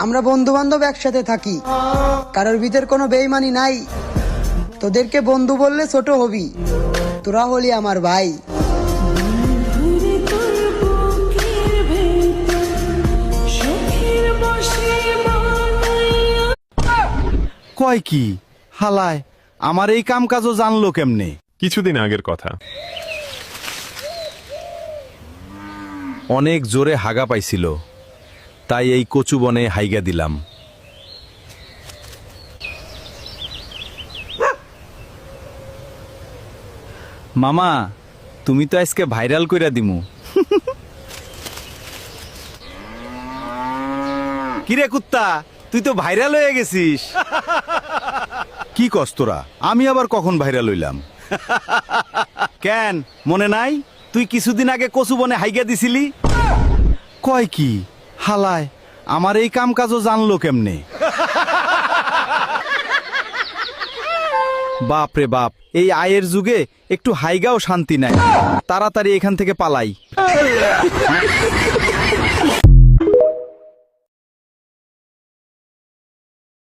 আমরা বন্ধু বান্ধব একসাথে থাকি, কারোর ভিতর কোনো বেইমানি নাই। তোদেরকে বন্ধু বললে ছোট হবি, তোরা হলি আমার ভাই। কয় কি হালায়, আমার এই কাম কাজও জানলো কেমনে? কিছুদিন আগের কথা। অনেক জোরে হাগা পাইছিল, তাই এই কচু বনে হাইগা দিলাম। মামা, তুমি তো আজকে ভাইরাল কইরা দিমু। কিরে কুত্তা, তুই তো ভাইরাল হয়ে গেছিস। কি কস তোরা? আমি আবার কখন ভাইরাল হইলাম? কেন মনে নাই? তুই কিছুদিন আগে কচু বনে হাইগা দিছিলি। কয় কি হালায়, আমার এই কাম কাজও জানলো কেমনে? বাপ রে বাপ, এই আয়ের যুগে একটু হাইগাও শান্তি নাই। তাড়াতাড়ি এখান থেকে পালাই।